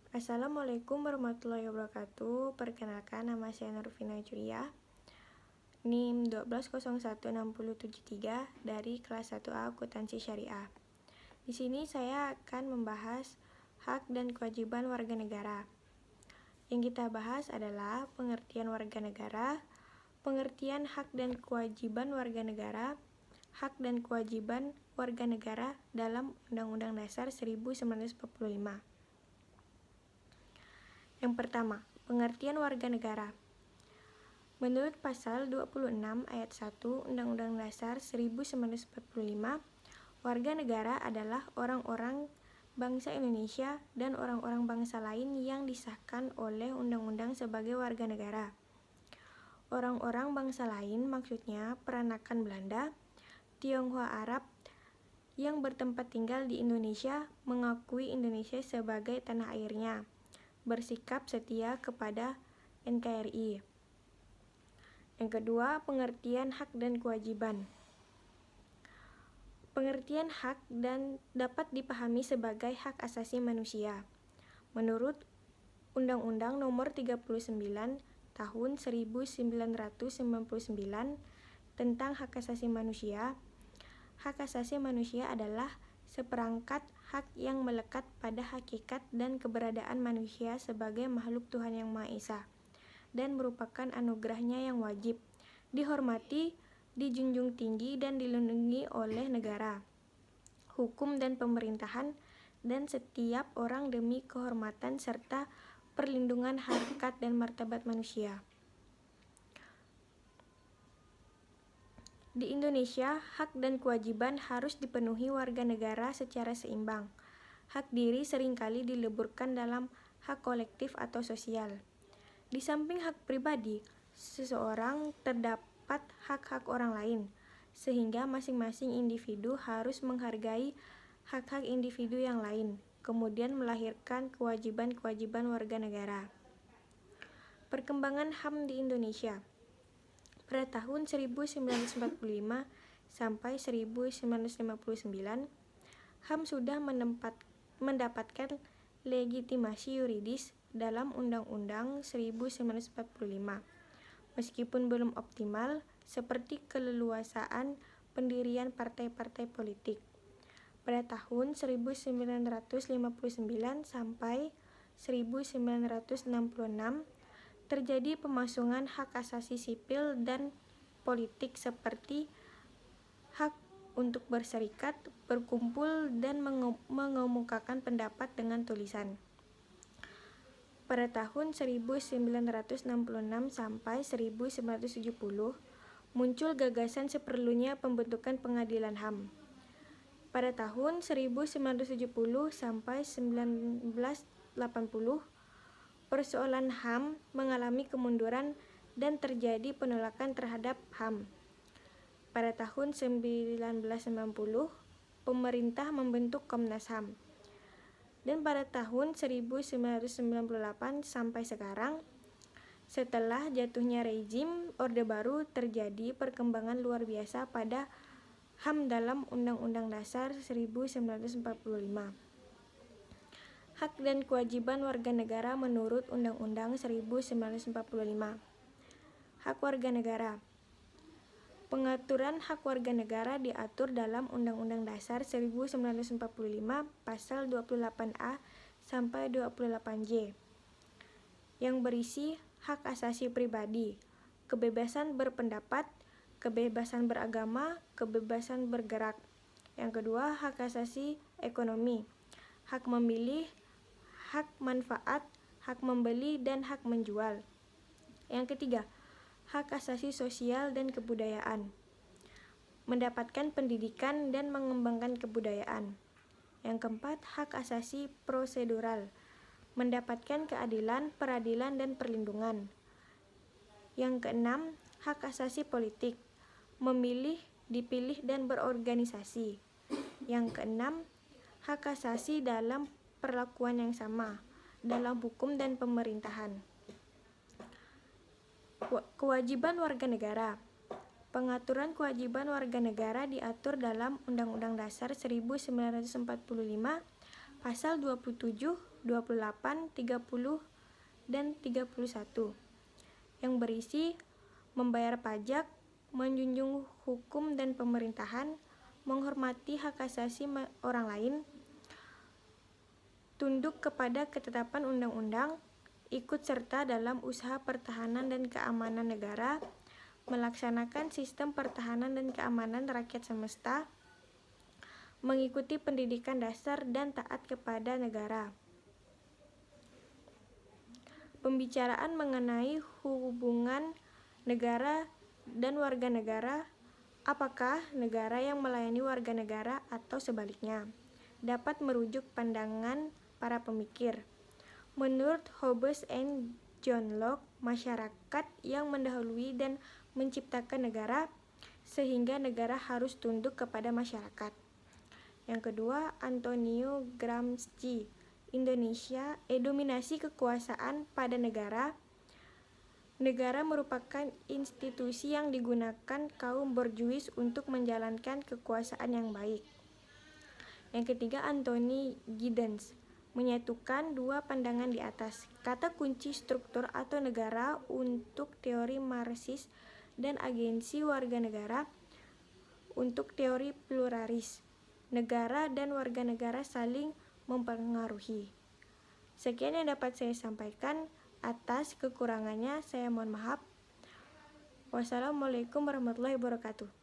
Assalamualaikum warahmatullahi wabarakatuh. Perkenalkan, nama saya Nurvina Juriyah, NIM 1201673 dari kelas 1A Akuntansi Syariah. Di sini saya akan membahas hak dan kewajiban warga negara. Yang kita bahas adalah pengertian warga negara, pengertian hak dan kewajiban warga negara, hak dan kewajiban warga negara dalam Undang-Undang Dasar 1945. Yang pertama, pengertian warga negara. Menurut pasal 26 ayat 1 Undang-Undang Dasar 1945, warga negara adalah orang-orang bangsa Indonesia dan orang-orang bangsa lain yang disahkan oleh undang-undang sebagai warga negara. Orang-orang bangsa lain maksudnya peranakan Belanda, Tionghoa Arab yang bertempat tinggal di Indonesia mengakui Indonesia sebagai tanah airnya, bersikap setia kepada NKRI. Yang kedua, pengertian hak dan kewajiban. Pengertian hak dan dapat dipahami sebagai hak asasi manusia. Menurut Undang-Undang Nomor 39 Tahun 1999 tentang hak asasi manusia, hak asasi manusia adalah seperangkat hak yang melekat pada hakikat dan keberadaan manusia sebagai makhluk Tuhan Yang Maha Esa dan merupakan anugerahnya yang wajib dihormati, dijunjung tinggi dan dilindungi oleh negara, hukum dan pemerintahan dan setiap orang demi kehormatan serta perlindungan harkat dan martabat manusia. Di Indonesia, hak dan kewajiban harus dipenuhi warga negara secara seimbang. Hak diri seringkali dileburkan dalam hak kolektif atau sosial. Di samping hak pribadi, seseorang terdapat hak-hak orang lain, sehingga masing-masing individu harus menghargai hak-hak individu yang lain, kemudian melahirkan kewajiban-kewajiban warga negara. Perkembangan HAM di Indonesia. Pada tahun 1945 sampai 1959, HAM sudah mendapatkan legitimasi yuridis dalam Undang-Undang 1945. Meskipun belum optimal, seperti keleluasaan pendirian partai-partai politik. Pada tahun 1959 sampai 1966, terjadi pemasungan hak asasi sipil dan politik seperti hak untuk berserikat, berkumpul, dan mengemukakan pendapat dengan tulisan. Pada tahun 1966 sampai 1970, muncul gagasan seperlunya pembentukan pengadilan HAM. Pada tahun 1970 sampai 1980, persoalan HAM mengalami kemunduran dan terjadi penolakan terhadap HAM. Pada tahun 1990, pemerintah membentuk Komnas HAM. Dan pada tahun 1998 sampai sekarang, setelah jatuhnya rezim Orde Baru, terjadi perkembangan luar biasa pada HAM dalam Undang-Undang Dasar 1945. Hak dan kewajiban warga negara menurut Undang-Undang 1945. Hak warga negara. Pengaturan hak warga negara diatur dalam Undang-Undang Dasar 1945 pasal 28A sampai 28J yang berisi hak asasi pribadi, kebebasan berpendapat, kebebasan beragama, kebebasan bergerak. Yang kedua, hak asasi ekonomi, hak memilih, hak manfaat, hak membeli, dan hak menjual. Yang ketiga, hak asasi sosial dan kebudayaan, mendapatkan pendidikan dan mengembangkan kebudayaan. Yang keempat, hak asasi prosedural, mendapatkan keadilan, peradilan, dan perlindungan. Yang keenam, hak asasi politik, memilih, dipilih, dan berorganisasi. Yang keenam, hak asasi dalam perlakuan yang sama dalam hukum dan pemerintahan. Kewajiban warga negara. Pengaturan kewajiban warga negara diatur dalam Undang-Undang Dasar 1945 pasal 27, 28, 30, dan 31 yang berisi membayar pajak, menjunjung hukum dan pemerintahan, menghormati hak asasi orang lain, tunduk kepada ketetapan undang-undang, ikut serta dalam usaha pertahanan dan keamanan negara, melaksanakan sistem pertahanan dan keamanan rakyat semesta, mengikuti pendidikan dasar dan taat kepada negara. Pembicaraan mengenai hubungan negara dan warga negara, apakah negara yang melayani warga negara atau sebaliknya, dapat merujuk pandangan para pemikir. Menurut Hobbes and John Locke, masyarakat yang mendahului dan menciptakan negara, sehingga negara harus tunduk kepada masyarakat. Yang kedua, Antonio Gramsci, Indonesia, dominasi kekuasaan pada negara. Negara merupakan institusi yang digunakan kaum borjuis untuk menjalankan kekuasaan yang baik. Yang ketiga, Anthony Giddens, menyatukan dua pandangan di atas. Kata kunci struktur atau negara untuk teori Marxis dan agensi warga negara untuk teori pluralis. Negara dan warga negara saling mempengaruhi. Sekian yang dapat saya sampaikan. Atas kekurangannya saya mohon maaf. Wassalamualaikum warahmatullahi wabarakatuh.